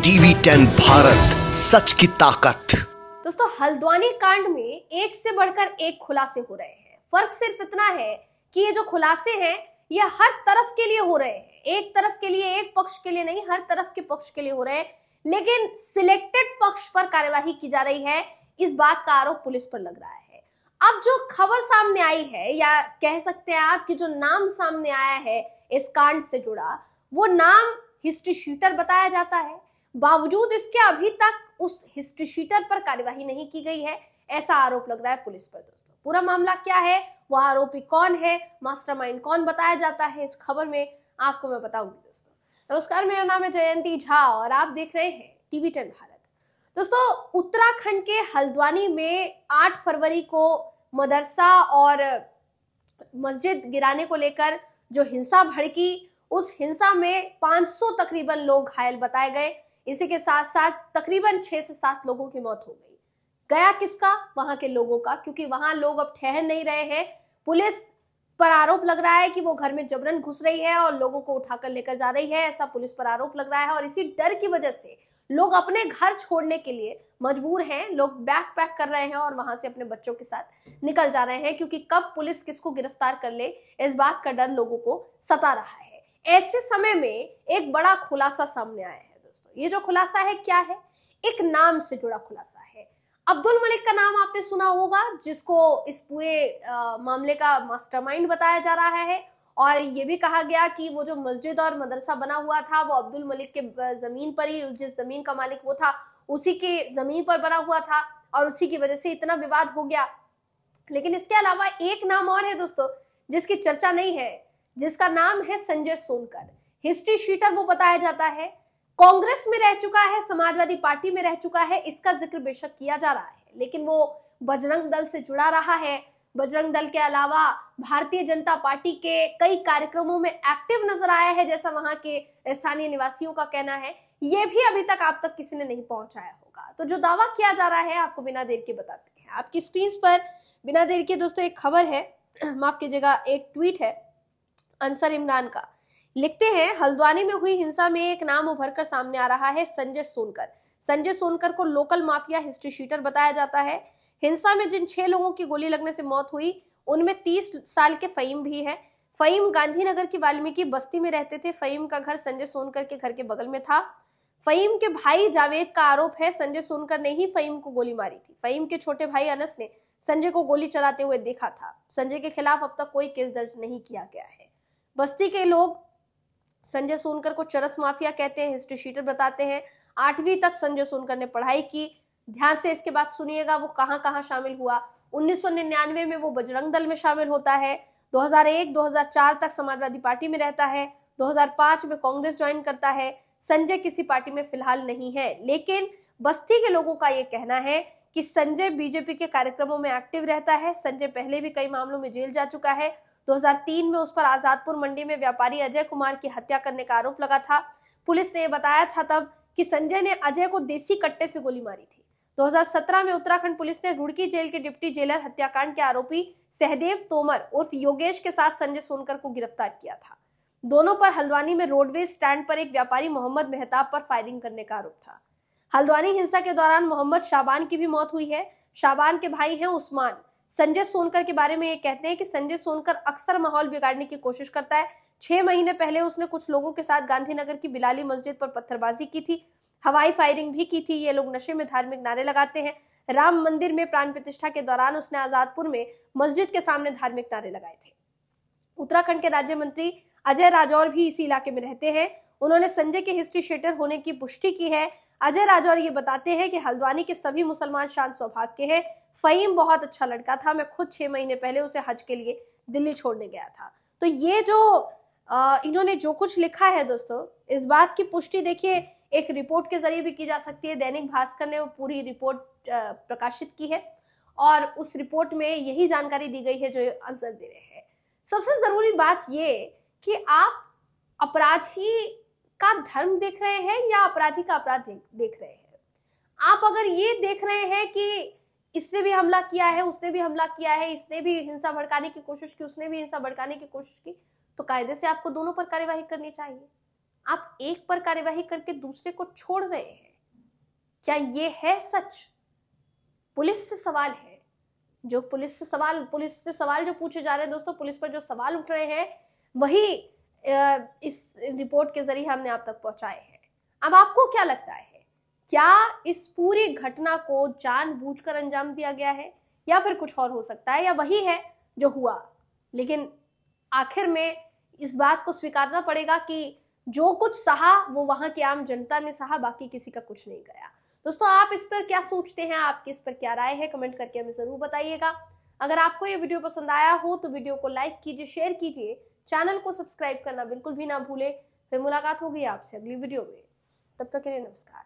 TV 10 Bharat, सच की ताकत। दोस्तों, हल्द्वानी कांड में एक से बढ़कर एक खुलासे हो रहे हैं। फर्क सिर्फ इतना है कि ये जो खुलासे हैं ये हर तरफ के लिए हो रहे हैं। एक तरफ के लिए, एक पक्ष के लिए नहीं, हर तरफ के पक्ष के लिए हो रहे हैं, लेकिन सिलेक्टेड पक्ष पर कार्यवाही की जा रही है, इस बात का आरोप पुलिस पर लग रहा है। अब जो खबर सामने आई है, या कह सकते हैं आप कि जो नाम सामने आया है इस कांड से जुड़ा, वो नाम हिस्ट्री शीटर बताया जाता है। बावजूद इसके अभी तक उस हिस्ट्री शीटर पर कार्यवाही नहीं की गई है, ऐसा आरोप लग रहा है पुलिस पर। दोस्तों, पूरा मामला क्या है, वह आरोपी कौन है, मास्टरमाइंड कौन बताया जाता है, इस खबर में आपको मैं बताऊंगी। दोस्तों नमस्कार, मेरा नाम है जयंती झा और आप देख रहे हैं टीवी 10 भारत। दोस्तों, उत्तराखंड के हल्द्वानी में 8 फरवरी को मदरसा और मस्जिद गिराने को लेकर जो हिंसा भड़की, उस हिंसा में 500 तकरीबन लोग घायल बताए गए। इसी के साथ साथ तकरीबन 6 से 7 लोगों की मौत हो गई। गया किसका? वहां के लोगों का, क्योंकि वहां लोग अब ठहर नहीं रहे हैं। पुलिस पर आरोप लग रहा है कि वो घर में जबरन घुस रही है और लोगों को उठाकर लेकर जा रही है, ऐसा पुलिस पर आरोप लग रहा है। और इसी डर की वजह से लोग अपने घर छोड़ने के लिए मजबूर हैं। लोग बैग पैक कर रहे हैं और वहां से अपने बच्चों के साथ निकल जा रहे हैं, क्योंकि कब पुलिस किसको गिरफ्तार कर ले, इस बात का डर लोगों को सता रहा है। ऐसे समय में एक बड़ा खुलासा सामने आया है। दोस्तों, ये जो खुलासा है क्या है? एक नाम से जुड़ा खुलासा है। अब्दुल मलिक का नाम आपने सुना होगा, जिसको इस पूरे मामले का मास्टरमाइंड बताया जा रहा है। और ये भी कहा गया कि वो जो मस्जिद और मदरसा बना हुआ था वो अब्दुल मलिक के जमीन पर ही, जिस जमीन का मालिक वो था उसी के जमीन पर बना हुआ था, और उसी की वजह से इतना विवाद हो गया। लेकिन इसके अलावा एक नाम और है दोस्तों, जिसकी चर्चा नहीं है, जिसका नाम है संजय सोनकर। हिस्ट्री शीटर वो बताया जाता है, कांग्रेस में रह चुका है, समाजवादी पार्टी में रह चुका है, इसका जिक्र बेशक किया जा रहा है, लेकिन वो बजरंग दल से जुड़ा रहा है। बजरंग दल के अलावा भारतीय जनता पार्टी के कई कार्यक्रमों में एक्टिव नजर आया है, जैसा वहां के स्थानीय निवासियों का कहना है। ये भी अभी तक आप तक किसी ने नहीं पहुंचाया होगा। तो जो दावा किया जा रहा है, आपको बिना देर के बताते हैं। आपकी स्क्रीन पर बिना देर के दोस्तों एक खबर है, माफ कीजिएगा, एक ट्वीट है अंसर इमरान का। लिखते हैं, हल्द्वानी में हुई हिंसा में एक नाम उभर कर सामने आ रहा है, संजय सोनकर। संजय सोनकर को लोकल माफिया हिस्ट्री शीटर बताया जाता है। हिंसा में जिन 6 लोगों की गोली लगने से मौत हुई, उनमें 30 साल के फहीम भी है। फहीम गांधीनगर की वाल्मीकि बस्ती में रहते थे। फहीम का घर संजय सोनकर के घर के बगल में था। फहीम के भाई जावेद का आरोप है संजय सोनकर ने ही फहीम को गोली मारी थी। फहीम के छोटे भाई अनस ने संजय को गोली चलाते हुए देखा था। संजय के खिलाफ अब तक कोई केस दर्ज नहीं किया गया है। बस्ती के लोग संजय सोनकर को चरस माफिया कहते हैं। हिस्ट्री शीटर बताते हैं 8वीं तक संजय सोनकर ने पढ़ाई की। ध्यान से इसके बाद सुनिएगा वो कहां कहां शामिल हुआ। 1999 में वो बजरंग दल में शामिल होता है। 2001-2004 तक समाजवादी पार्टी में रहता है। 2005 में कांग्रेस ज्वाइन करता है। संजय किसी पार्टी में फिलहाल नहीं है, लेकिन बस्ती के लोगों का ये कहना है कि संजय बीजेपी के कार्यक्रमों में एक्टिव रहता है। संजय पहले भी कई मामलों में जेल जा चुका है। 2003 में उस पर आजादपुर मंडी में व्यापारी अजय कुमार की हत्या करने का आरोप लगा था। पुलिस ने बताया था तब कि संजय ने अजय को देसी कट्टे से गोली मारी थी। 2017 में उत्तराखंड पुलिस ने रुड़की जेल के डिप्टी जेलर हत्याकांड के आरोपी सहदेव तोमर उर्फ योगेश के साथ संजय सोनकर को गिरफ्तार किया था। दोनों पर हल्द्वानी में रोडवेज स्टैंड पर एक व्यापारी मोहम्मद मेहताब पर फायरिंग करने का आरोप था। हल्द्वानी हिंसा के दौरान मोहम्मद शाबान की भी मौत हुई है। शाबान के भाई हैं उस्मान। संजय सोनकर के बारे में ये कहते हैं कि संजय सोनकर अक्सर माहौल बिगाड़ने की कोशिश करता है। 6 महीने पहले उसने कुछ लोगों के साथ गांधीनगर की बिलाली मस्जिद पर पत्थरबाजी की थी, हवाई फायरिंग भी की थी। ये लोग नशे में धार्मिक नारे लगाते हैं। राम मंदिर में प्राण प्रतिष्ठा के दौरान उसने आजादपुर में मस्जिद के सामने धार्मिक नारे लगाए थे। उत्तराखंड के राज्य मंत्री अजय राजौर भी इसी इलाके में रहते हैं। उन्होंने संजय के हिस्ट्री शीटर होने की पुष्टि की है। अजय राजौर ये बताते हैं कि हल्द्वानी के सभी मुसलमान शांत स्वभाव के हैं। फहीम बहुत अच्छा लड़का था। मैं खुद 6 महीने पहले उसे हज के लिए दिल्ली छोड़ने गया था। तो ये जो इन्होंने जो कुछ लिखा है दोस्तों, इस बात की पुष्टि देखिए एक रिपोर्ट के जरिए भी की जा सकती है। दैनिक भास्कर ने वो पूरी रिपोर्ट प्रकाशित की है और उस रिपोर्ट में यही जानकारी दी गई है जो आंसर दे रहे हैं। सबसे जरूरी बात ये कि आप अपराधी का धर्म देख रहे हैं या अपराधी का अपराध देख रहे हैं। आप अगर ये देख रहे हैं कि इसने भी हमला किया है, उसने भी हमला किया है, इसने भी हिंसा भड़काने की कोशिश की, उसने भी हिंसा भड़काने की कोशिश की, तो कायदे से आपको दोनों पर कार्यवाही करनी चाहिए। आप एक पर कार्यवाही करके दूसरे को छोड़ रहे हैं। क्या ये है सच? पुलिस से सवाल है, जो पुलिस से सवाल जो पूछे जा रहे हैं दोस्तों, पुलिस पर जो सवाल उठ रहे हैं वही इस रिपोर्ट के जरिए हमने आप तक पहुंचाए हैं। अब आपको क्या लगता है, क्या इस पूरी घटना को जानबूझकर अंजाम दिया गया है या फिर कुछ और हो सकता है, या वही है जो हुआ? लेकिन आखिर में इस बात को स्वीकारना पड़ेगा कि जो कुछ सहा वो वहां की आम जनता ने सहा, बाकी किसी का कुछ नहीं गया। दोस्तों आप इस पर क्या सोचते हैं, आपकी इस पर क्या राय है, कमेंट करके हमें जरूर बताइएगा। अगर आपको ये वीडियो पसंद आया हो तो वीडियो को लाइक कीजिए, शेयर कीजिए, चैनल को सब्सक्राइब करना बिल्कुल भी ना भूले। फिर मुलाकात होगी आपसे अगली वीडियो में, तब तक के लिए नमस्कार।